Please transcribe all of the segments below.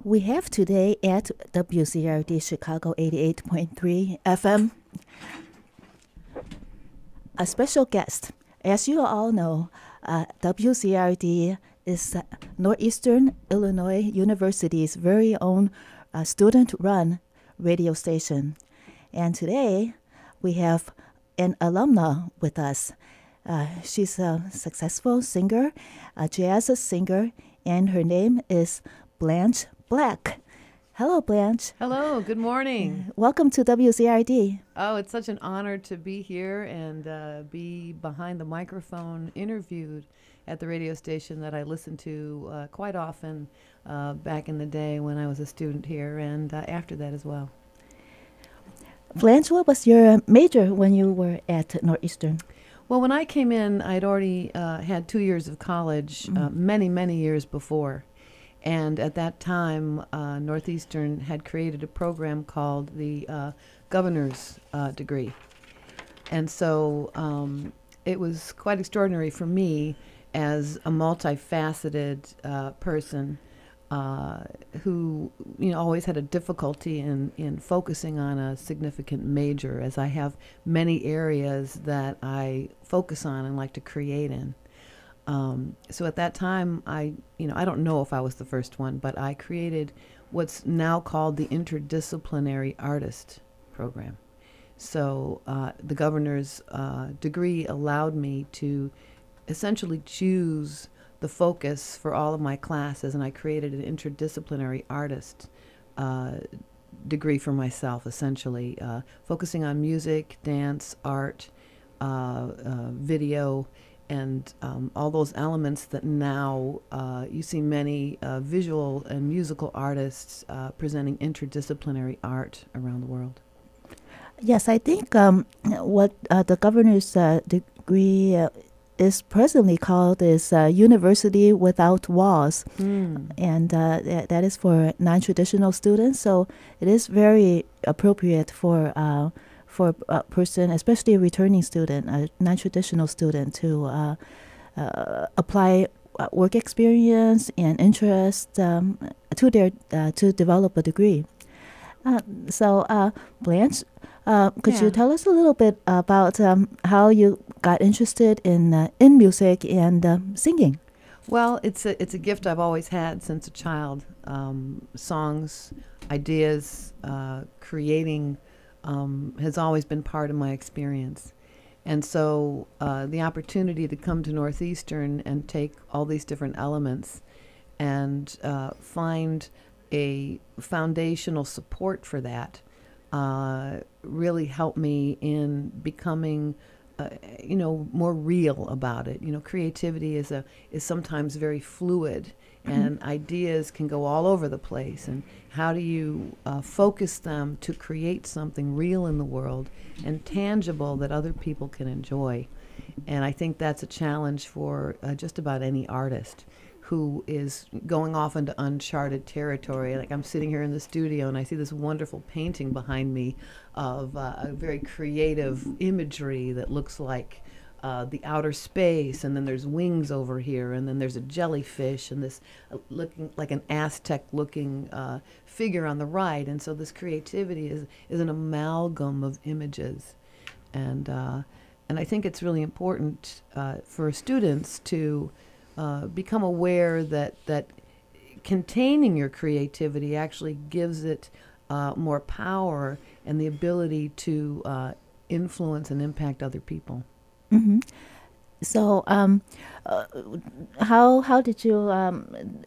We have today at WZRD Chicago 88.3 FM a special guest. As you all know, WZRD is Northeastern Illinois University's very own student-run radio station. And today we have an alumna with us. She's a successful singer, a jazz singer, and her name is Blanche Blacke. Hello, Blanche. Hello, good morning. Welcome to WZRD. Oh, it's such an honor to be here and be behind the microphone interviewed at the radio station that I listened to quite often back in the day when I was a student here and after that as well. Blanche, what was your major when you were at Northeastern? Well, when I came in, I'd already had 2 years of college, many years before. And at that time, Northeastern had created a program called the governor's degree. And so it was quite extraordinary for me as a multifaceted person who always had a difficulty in focusing on a significant major, as I have many areas that I focus on and like to create in. So at that time, I don't know if I was the first one, but I created what's now called the Interdisciplinary Artist Program. So the governor's degree allowed me to essentially choose the focus for all of my classes, and I created an interdisciplinary artist degree for myself, essentially, focusing on music, dance, art, video, and all those elements that now you see many visual and musical artists presenting interdisciplinary art around the world. Yes, I think what the governor's degree is presently called is University Without Walls. And that is for non-traditional students. So it is very appropriate for a person, especially a returning student, a non-traditional student, to apply work experience and interest to develop a degree. So, Blanche, could you tell us a little bit about how you got interested in music and singing? Well, it's a gift I've always had since a child. Songs, ideas, creating has always been part of my experience. And so the opportunity to come to Northeastern and take all these different elements and find a foundational support for that really helped me in becoming more real about it. Creativity is sometimes very fluid, and ideas can go all over the place. And how do you focus them to create something real in the world and tangible that other people can enjoy? And I think that's a challenge for just about any artist who is going off into uncharted territory. Like, I'm sitting here in the studio and I see this wonderful painting behind me of a very creative imagery that looks like the outer space, and then there's wings over here, and then there's a jellyfish, and this looking like an Aztec-looking figure on the right. And so this creativity is an amalgam of images, and I think it's really important for students to become aware that containing your creativity actually gives it more power and the ability to influence and impact other people. Mm-hmm. So, how did you?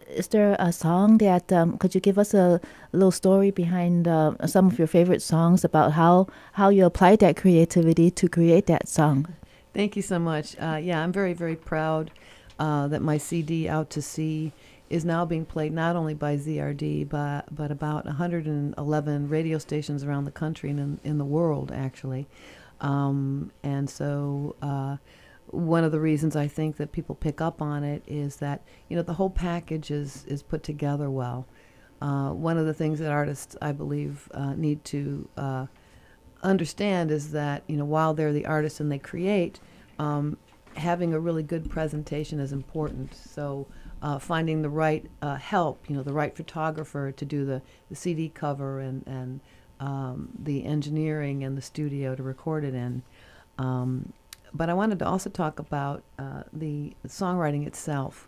Is there a song that could you give us a little story behind some of your favorite songs about how you applied that creativity to create that song? Thank you so much. Yeah, I'm very proud that my CD Out to Sea is now being played not only by ZRD but about 111 radio stations around the country and in the world, actually. And so one of the reasons I think that people pick up on it is that the whole package is put together well. One of the things that artists, I believe, need to understand is that while they're the artists and they create, having a really good presentation is important. So finding the right help, the right photographer to do the CD cover and the engineering and the studio to record it in. But I wanted to also talk about the songwriting itself.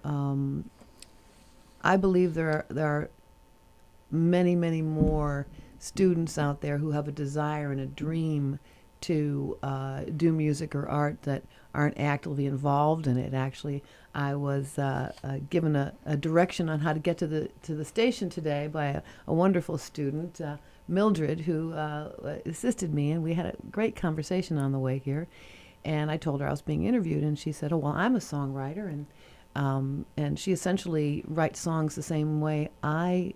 I believe there are many, many more students out there who have a desire and a dream to do music or art that aren't actively involved in it. Actually, I was given a direction on how to get to the station today by a wonderful student, Mildred, who assisted me, and we had a great conversation on the way here. And I told her I was being interviewed, and she said, "Oh, well, I'm a songwriter," and she essentially writes songs the same way I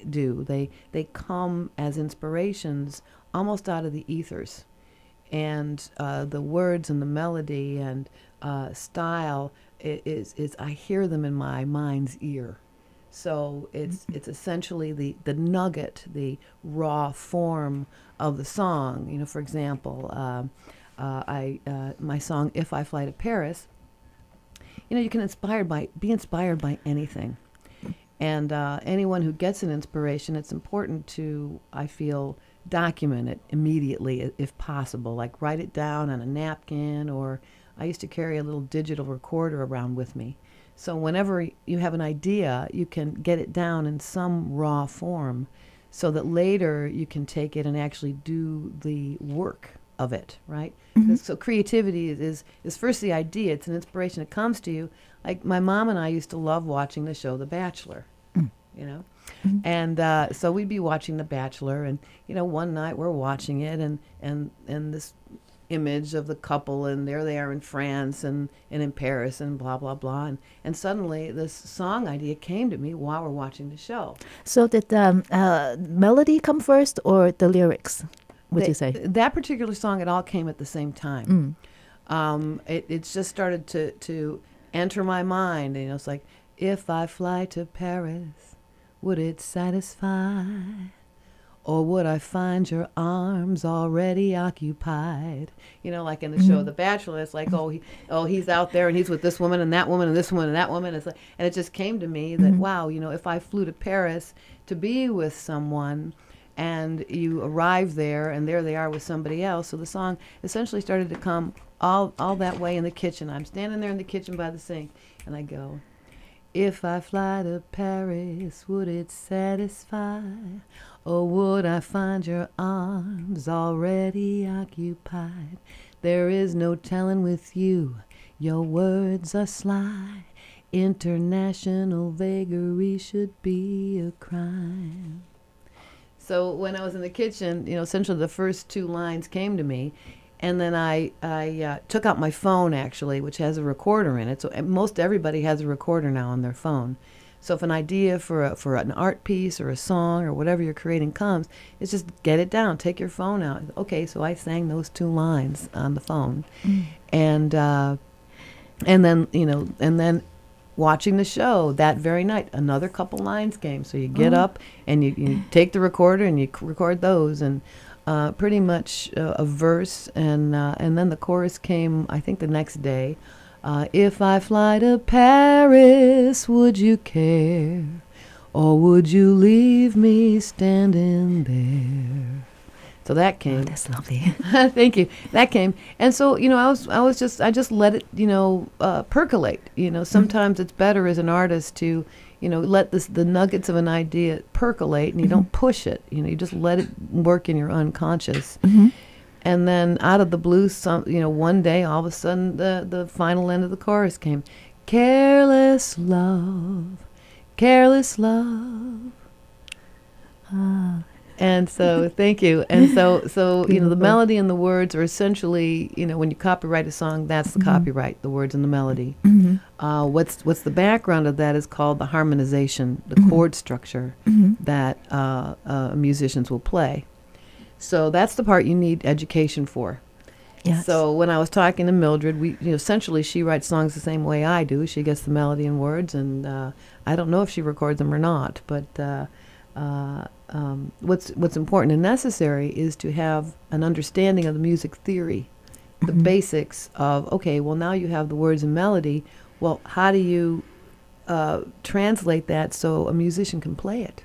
do. They come as inspirations almost out of the ethers, and the words and the melody and style is I hear them in my mind's ear. So it's essentially the nugget, the raw form of the song. For example, my song "If I Fly to Paris." You can be inspired by anything. And anyone who gets an inspiration, it's important to, I feel, document it immediately if possible. Like write it down on a napkin, or I used to carry a little digital recorder around with me. So whenever you have an idea, you can get it down in some raw form so that later you can take it and actually do the work of it, right? Mm-hmm. So creativity is first the idea. It's an inspiration. It comes to you. Like my mom and I used to love watching the show The Bachelor, Mm-hmm. And so we'd be watching The Bachelor, and one night we're watching it, and this image of the couple, and there they are in France and in Paris and blah blah blah, and suddenly this song idea came to me while we're watching the show. So did the melody come first or the lyrics? Would you say that particular song? It all came at the same time. It's just started to enter my mind. It's like, if I fly to Paris, would it satisfy, or would I find your arms already occupied? Like in the show The Bachelor, it's like, he's out there and he's with this woman and that woman and this woman and that woman. It's like, and it just came to me that wow, if I flew to Paris to be with someone, and you arrive there, and there they are with somebody else. So the song essentially started to come all that way in the kitchen. I'm standing there in the kitchen by the sink, and I go, if I fly to Paris, would it satisfy? Or would I find your arms already occupied? There is no telling with you, your words are sly. International vagary should be a crime. So when I was in the kitchen, essentially the first two lines came to me, and then I took out my phone, actually, which has a recorder in it. So most everybody has a recorder now on their phone. So if an idea for an art piece or a song or whatever you're creating comes, it's just get it down, take your phone out. Okay, so I sang those two lines on the phone, and then watching the show that very night, another couple lines came. So you get up and you take the recorder and you record those, and pretty much a verse, and then the chorus came, I think, the next day. If I fly to Paris, would you care, or would you leave me standing there? So that came. Oh, that's lovely. Thank you. That came, and so I just let it percolate. Sometimes it's better as an artist to let the nuggets of an idea percolate, and you don't push it. You just let it work in your unconscious. And then out of the blue, one day, all of a sudden, the final end of the chorus came. Careless love, careless love. And so, thank you. And so the melody and the words are essentially, when you copyright a song, that's the copyright, the words and the melody. What's the background of that is called the harmonization, the chord structure that musicians will play. So that's the part you need education for. Yes. So when I was talking to Mildred, essentially she writes songs the same way I do. She gets the melody and words, and I don't know if she records them or not, but what's important and necessary is to have an understanding of the music theory, the basics of, okay, well, now you have the words and melody. Well, how do you translate that so a musician can play it.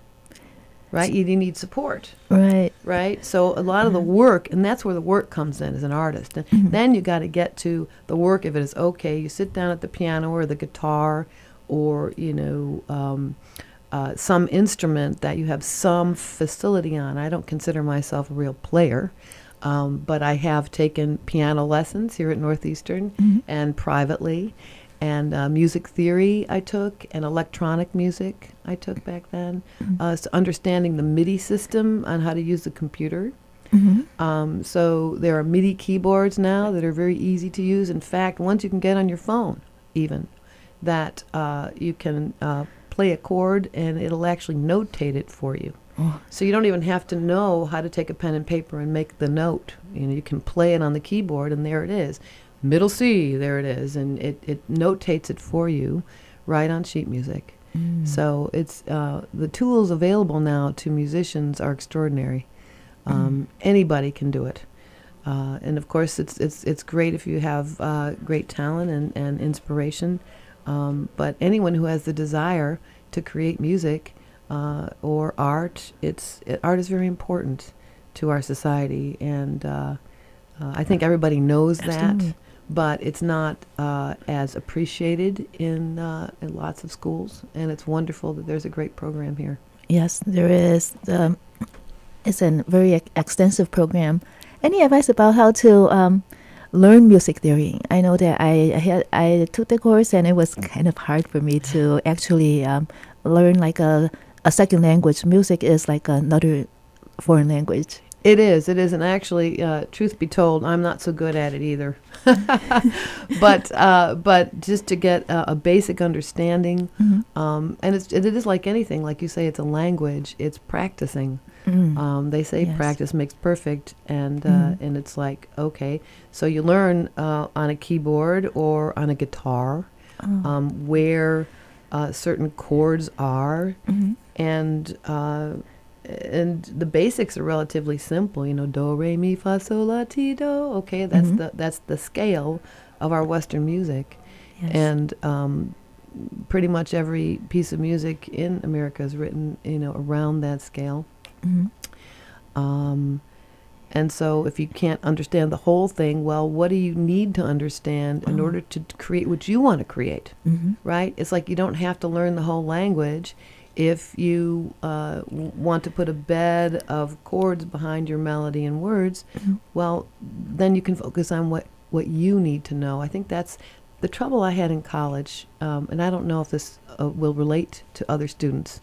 Right? You need support. Right. Right? So a lot of the work, and that's where the work comes in as an artist. And then you got to get to the work if it is okay. You sit down at the piano or the guitar or, some instrument that you have some facility on. I don't consider myself a real player, but I have taken piano lessons here at Northeastern and privately. And music theory I took, and electronic music I took back then. So understanding the MIDI system on how to use the computer. So there are MIDI keyboards now that are very easy to use. In fact, ones you can get on your phone even, that you can play a chord and it'll actually notate it for you. So you don't even have to know how to take a pen and paper and make the note. You can play it on the keyboard and there it is. Middle C, there it is, and it notates it for you right on sheet music. So it's the tools available now to musicians are extraordinary. Anybody can do it, and of course it's great if you have great talent and inspiration. But anyone who has the desire to create music or art, art is very important to our society, and I think everybody knows that. But it's not as appreciated in lots of schools, and it's wonderful that there's a great program here. Yes, there is. It's a very extensive program. Any advice about how to learn music theory? I know that I took the course, and it was kind of hard for me to actually learn like a second language. Music is like another foreign language. It is, and actually, truth be told, I'm not so good at it either. But just to get a basic understanding, and it is like anything, like you say, it's a language. It's practicing. They say practice makes perfect, and it's like, okay, so you learn on a keyboard or on a guitar where certain chords are, and the basics are relatively simple, do, re, mi, fa, sol, la, ti, do. Okay, that's the scale of our Western music, and pretty much every piece of music in America is written, around that scale. And so, if you can't understand the whole thing, well, what do you need to understand in order to create what you want to create? Right? It's like you don't have to learn the whole language. If you want to put a bed of chords behind your melody and words, well, then you can focus on what you need to know. I think that's the trouble I had in college, and I don't know if this will relate to other students,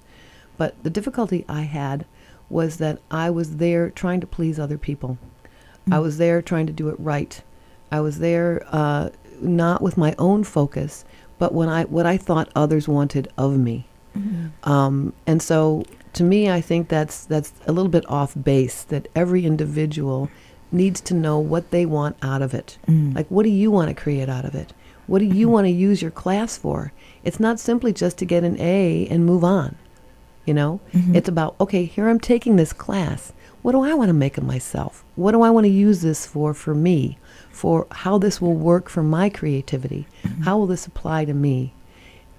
but the difficulty I had was that I was there trying to please other people. I was there trying to do it right. I was there not with my own focus, but what I thought others wanted of me. And so, to me, I think that's a little bit off base, that every individual needs to know what they want out of it. Like, what do you want to create out of it? What do you want to use your class for? It's not simply just to get an A and move on, It's about, okay, here I'm taking this class. What do I want to make of myself? What do I want to use this for me? For how this will work for my creativity? How will this apply to me?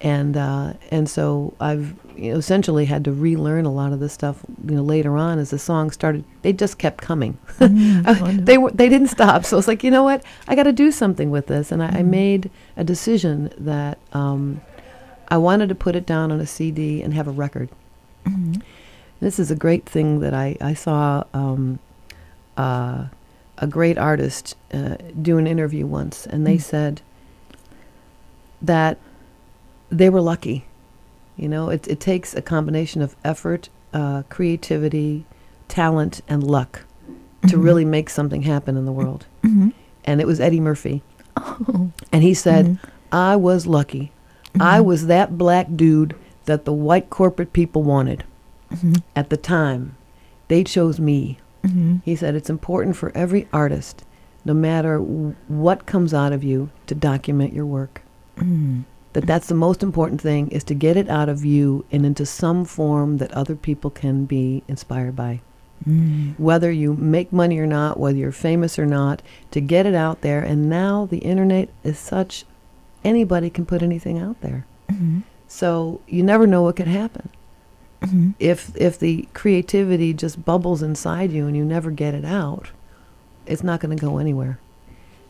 And so I've essentially had to relearn a lot of this stuff. Later on, as the songs started, they just kept coming. They didn't stop. So it's like, you know what? I got to do something with this. And I made a decision that I wanted to put it down on a CD and have a record. This is a great thing that I saw a great artist do an interview once, and they said that they were lucky. It takes a combination of effort, creativity, talent, and luck to really make something happen in the world. And it was Eddie Murphy. And he said, I was lucky. I was that black dude that the white corporate people wanted at the time. They chose me. He said, it's important for every artist, no matter what comes out of you, to document your work. That's the most important thing, is to get it out of you and into some form that other people can be inspired by. Whether you make money or not, whether you're famous or not, to get it out there. And now the internet is such, anybody can put anything out there. So you never know what could happen. Mhm. If the creativity just bubbles inside you and you never get it out, it's not going to go anywhere.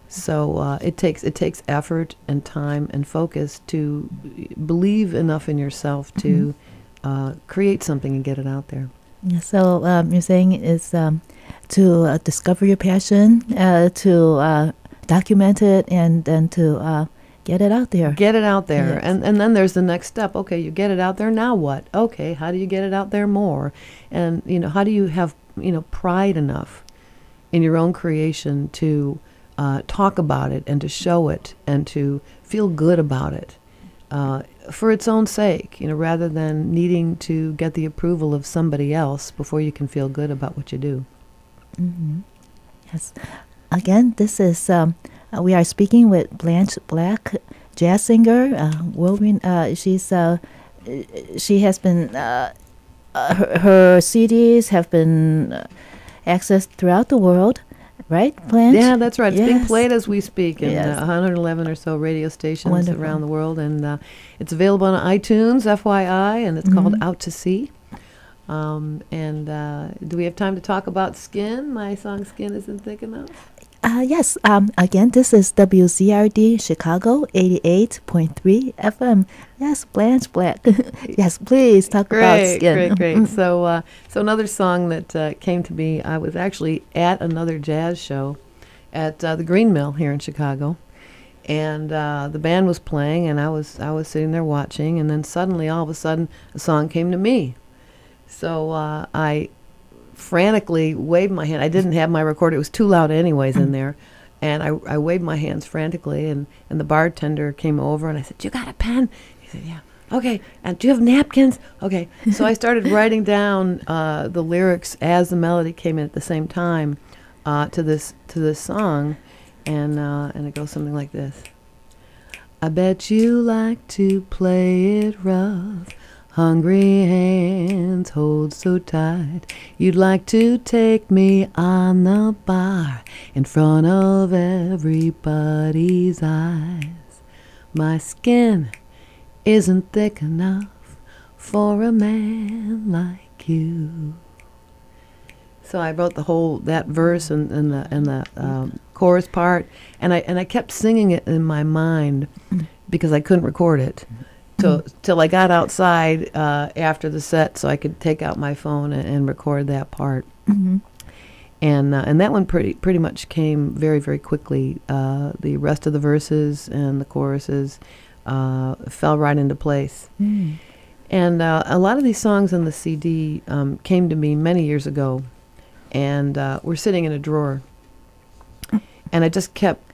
So it takes effort and time and focus to believe enough in yourself to create something and get it out there. Yeah, so you're saying is to discover your passion, to document it, and then to get it out there. Get it out there. Yes. And then there's the next step. Okay, you get it out there, now what? Okay, how do you get it out there more? And, how do you have, pride enough in your own creation to talk about it and to show it and to feel good about it for its own sake, rather than needing to get the approval of somebody else before you can feel good about what you do. Mm-hmm. Yes. Again, this is we are speaking with Blanche Blacke, jazz singer. She has been her CDs have been accessed throughout the world, right, Blanche? Yeah, that's right. It's being Yes. played as we speak in Yes. 111 or so radio stations Wonderful. around the world, and it's available on iTunes, FYI, and it's called Out to Sea. Do we have time to talk about Skin? My song Skin Isn't Thick Enough? Yes. Again, this is WZRD Chicago 88.3 FM. Yes, Blanche Blacke. Yes, please talk about Skin. Great. So another song that came to me, I was actually at another jazz show at the Green Mill here in Chicago, and the band was playing, and I was sitting there watching, and then suddenly, all of a sudden, a song came to me. So I frantically waved my hand. I didn't have my recorder. It was too loud anyways in there. And I waved my hands frantically, and the bartender came over, and I said, "You got a pen?" He said, "Yeah." "Okay, and do you have napkins?" "Okay." So I started writing down the lyrics as the melody came in at the same time to this song, and it goes something like this. "I bet you like to play it rough. Hungry hands hold so tight. You'd like to take me on the bar in front of everybody's eyes. My skin isn't thick enough for a man like you." So I wrote that verse and the chorus part, and I kept singing it in my mind because I couldn't record it. Till I got outside after the set, so I could take out my phone and record that part. Mm-hmm. And that one pretty much came very, very quickly. The rest of the verses and the choruses fell right into place. Mm. And a lot of these songs on the CD came to me many years ago, and were sitting in a drawer. And I just kept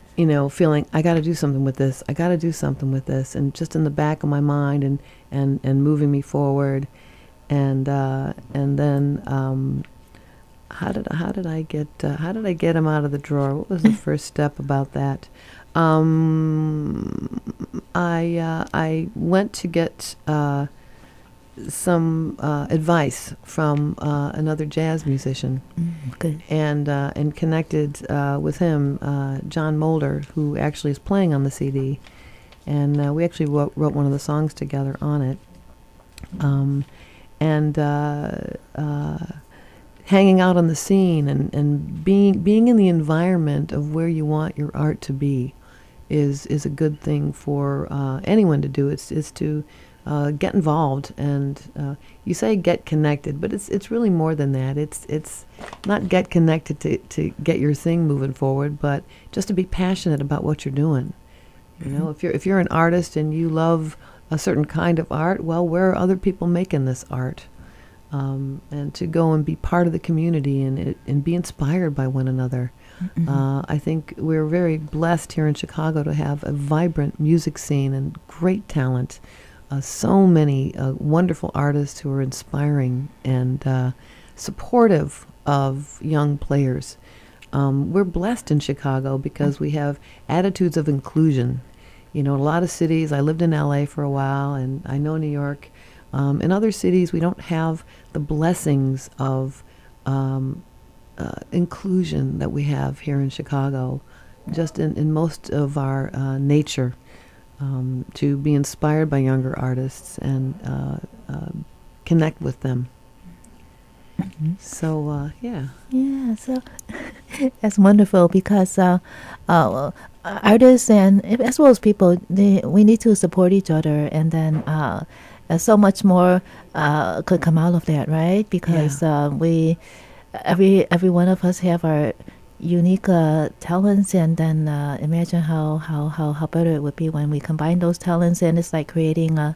feeling, I got to do something with this. I got to do something with this, and just in the back of my mind, and moving me forward, and then how did I get him out of the drawer? What was the first step about that? I went to get some advice from another jazz musician, Good. and connected with him, John Mulder, who actually is playing on the CD, and we actually wrote one of the songs together on it, hanging out on the scene and being in the environment of where you want your art to be is a good thing for anyone to do. It's to get involved, and you say get connected, but it's really more than that. It's not get connected to get your thing moving forward, but just to be passionate about what you're doing. If you're an artist and you love a certain kind of art, well, where are other people making this art? And to go and be part of the community and be inspired by one another. Mm-hmm. I think we're very blessed here in Chicago to have a vibrant music scene and great talent. So many wonderful artists who are inspiring and supportive of young players. We're blessed in Chicago because we have attitudes of inclusion. In a lot of cities, I lived in LA for a while, and I know New York. In other cities, we don't have the blessings of inclusion that we have here in Chicago, just in most of our nature. to be inspired by younger artists and connect with them. So, yeah. Yeah, so that's wonderful because artists and as well as people, we need to support each other, and then so much more could come out of that, right? Because we, every one of us have our unique talents, and then imagine how better it would be when we combine those talents, and it's like creating a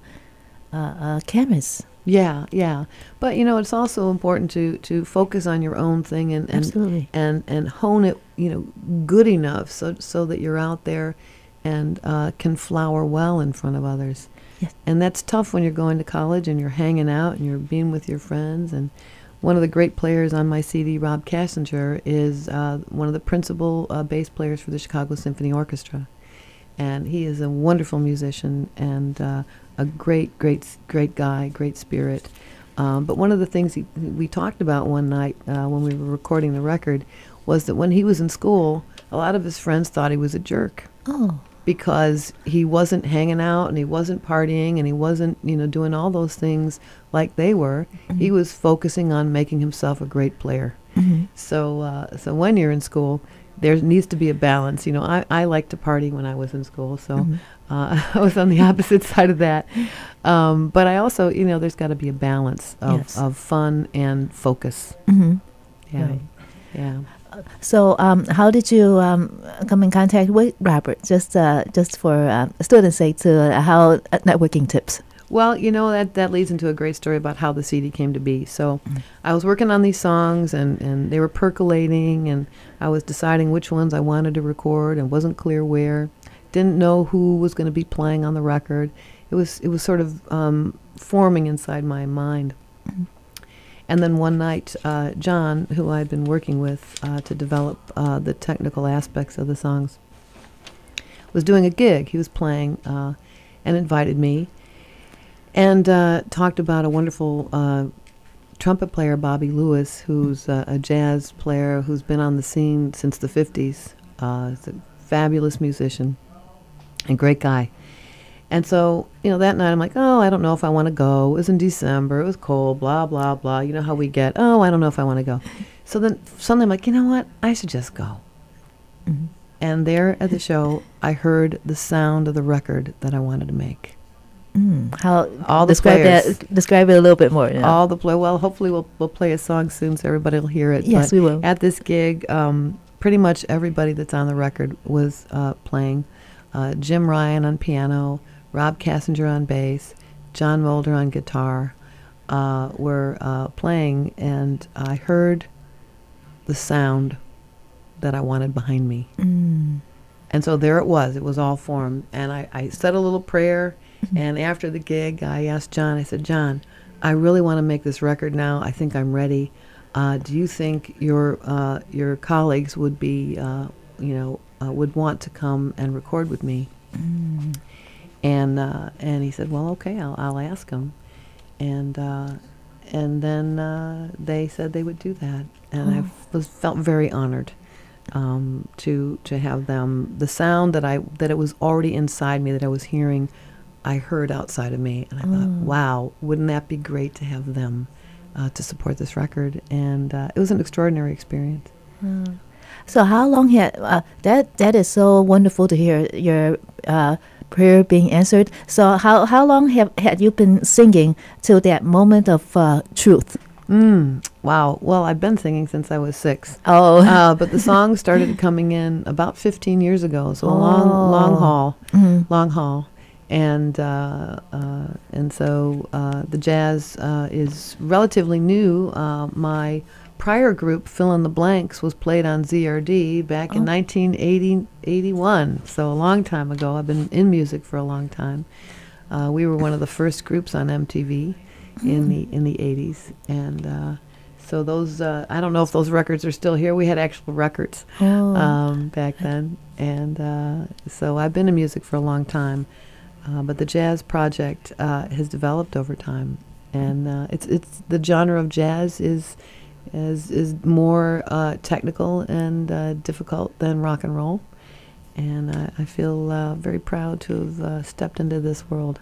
canvas. Yeah, yeah. But it's also important to focus on your own thing and Absolutely. and hone it, good enough so that you're out there and can flower well in front of others. Yes. And that's tough when you're going to college and you're hanging out and you're being with your friends. And one of the great players on my CD, Rob Kassinger, is one of the principal bass players for the Chicago Symphony Orchestra. And he is a wonderful musician and a great guy, great spirit. But one of the things we talked about one night when we were recording the record was that when he was in school, a lot of his friends thought he was a jerk. Oh. Because he wasn't hanging out and he wasn't partying and he wasn't, doing all those things like they were. Mm-hmm. He was focusing on making himself a great player. Mm-hmm. So when you're in school, there needs to be a balance. I liked to party when I was in school, so I was on the opposite side of that. But I also, there's got to be a balance of fun and focus. Mm-hmm. Yeah, right. Yeah. So how did you come in contact with Robert? Just for students' sake, to how networking tips. Well, that leads into a great story about how the CD came to be. So I was working on these songs, and they were percolating, and I was deciding which ones I wanted to record and wasn't clear where. Didn't know who was going to be playing on the record. It was sort of forming inside my mind. Mm-hmm. And then one night, John, who I'd been working with to develop the technical aspects of the songs, was doing a gig. He was playing and invited me. And talked about a wonderful trumpet player, Bobby Lewis, who's a jazz player who's been on the scene since the 50s. He's a fabulous musician and great guy. And so, that night I'm like, oh, I don't know if I want to go. It was in December. It was cold, blah, blah, blah. You know how we get, oh, I don't know if I want to go. So then suddenly I'm like, you know what? I should just go. Mm-hmm. And there at the show, I heard the sound of the record that I wanted to make. How all the describe players. Describe it a little bit more. All the well, hopefully we'll play a song soon so everybody will hear it. Yes, but we will. At this gig, pretty much everybody that's on the record was playing. Jim Ryan on piano, Rob Kassinger on bass, John Mulder on guitar, were playing, and I heard the sound that I wanted behind me. And so there it was all formed, and I said a little prayer. And after the gig, I asked John, I said, John, I really want to make this record now. I think I'm ready. Do you think your colleagues would be, would want to come and record with me? And he said, well, okay, I'll ask them. And then they said they would do that. And I felt very honored to have them. The sound that it was already inside me that I was hearing, I heard outside of me, and I thought, wow, wouldn't that be great to have them to support this record? And it was an extraordinary experience. So how long had that is so wonderful to hear your prayer being answered. So how long had you been singing till that moment of truth? Wow. Well, I've been singing since I was 6. Oh. But the songs started coming in about 15 years ago, so a long haul. Long haul. And so the jazz is relatively new. My prior group, Fill in the Blanks, was played on ZRD back in 1981, so a long time ago. I've been in music for a long time. We were one of the first groups on MTV in the 80s, and so those I don't know if those records are still here. We had actual records back then, and so I've been in music for a long time. But the jazz project has developed over time, and it's the genre of jazz is more technical and difficult than rock and roll, And I feel very proud to have stepped into this world.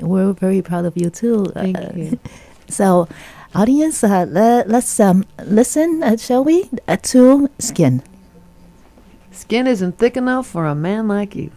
We're very proud of you too. Thank you. So, audience, let's listen, shall we, to Skin. Skin isn't thick enough for a man like you.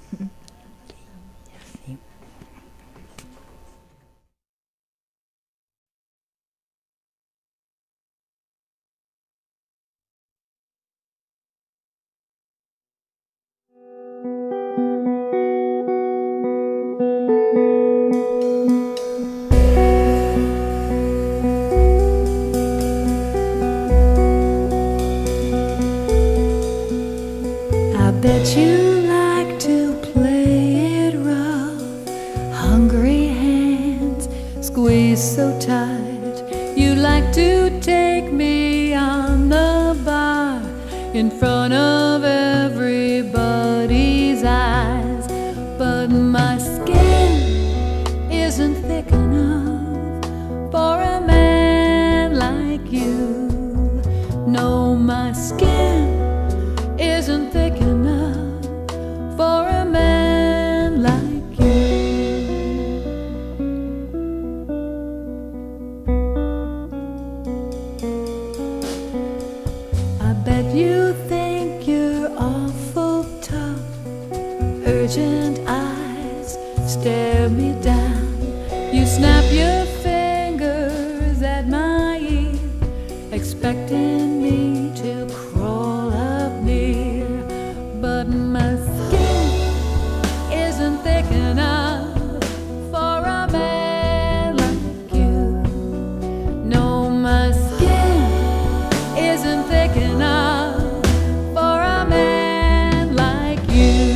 I bet you like to play it rough, hungry hands squeeze so tight. You like to take me on the bar in front of everybody's eyes, but my skin isn't thick enough for a man like you. No, my skin isn't thick enough for a man like you. I bet you think you're awful tough. Urgent eyes stare me down. You snap your fingers at my ear, expecting me to crawl up near, but my skin isn't thick enough for a man like you. No, my skin isn't thick enough for a man like you.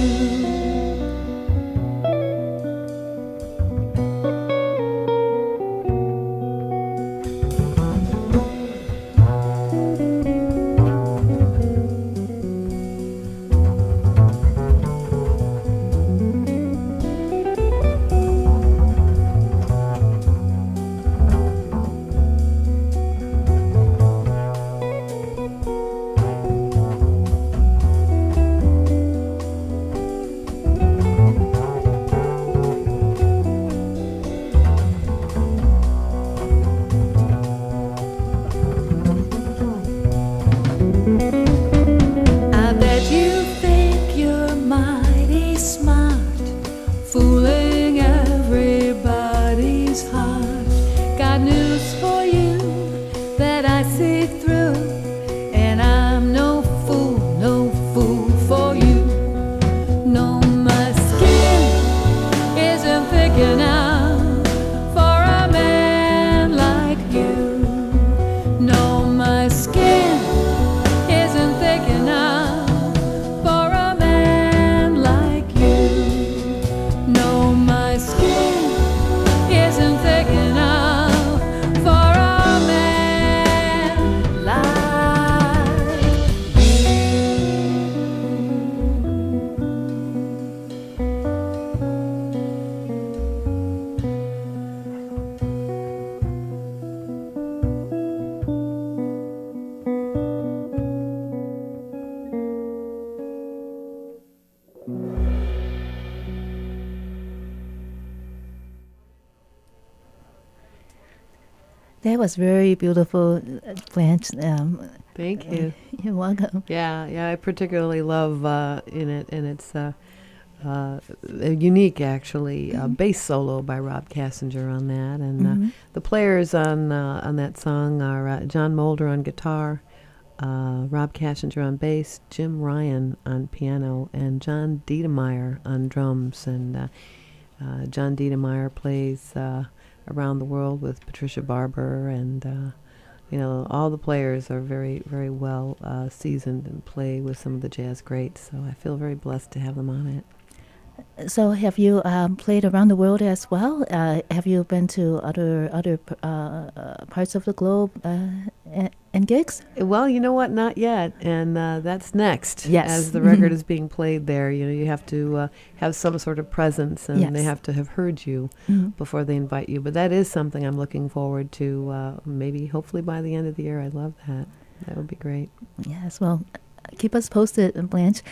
I bet you think you're mighty smart, fooling everybody's heart. Got news for you that I see through, and I'm no fool for you. No, my skin isn't thick enough for a man like you. No, my skin isn't thick enough for a man like you. No, my skin isn't thick enough for a man like you. That was very beautiful, Blanche. Thank you. You're welcome. Yeah, I particularly love in it, and it's a unique, actually, bass solo by Rob Kassinger on that, and the players on that song are John Mulder on guitar, Rob Kassinger on bass, Jim Ryan on piano, and John Diedemeyer on drums. And John Diedemeyer plays around the world with Patricia Barber, and all the players are very, very well seasoned and play with some of the jazz greats. So I feel very blessed to have them on it. So, have you played around the world as well? Have you been to other parts of the globe and gigs? Well, you know what? Not yet, and that's next. Yes. As the record is being played there, you have to have some sort of presence, and Yes. they have to have heard you before they invite you. But that is something I'm looking forward to. Maybe, hopefully, by the end of the year. I'd love that. That would be great. Yes. Well, keep us posted, Blanche.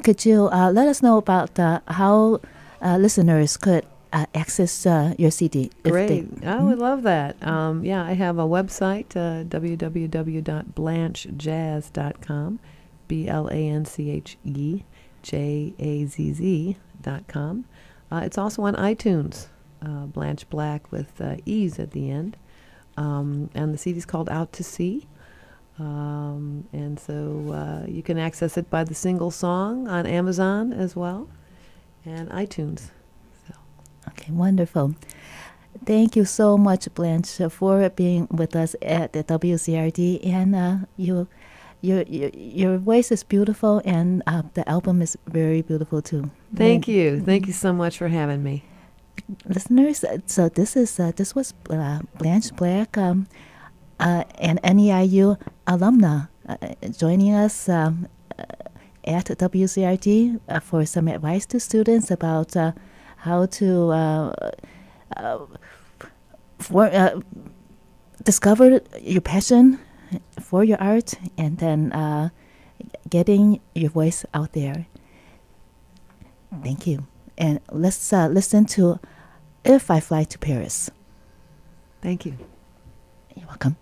Could you let us know about how listeners could access your CD? Great. I would love that. Yeah, I have a website, www.blanchejazz.com, BlancheJazz.com. It's also on iTunes, Blanche Blacke with E's at the end. And the CD is called Out to Sea. And so you can access it by the single song on Amazon as well, and iTunes. So. Okay, wonderful. Thank you so much, Blanche, for being with us at the WZRD. And your voice is beautiful, and the album is very beautiful too. Thank you. Thank you so much for having me. Listeners, so this was Blanche Blacke, an NEIU alumna, joining us at WZRD for some advice to students about how to discover your passion for your art, and then getting your voice out there. Thank you. And let's listen to If I Fly to Paris. Thank you. You're welcome.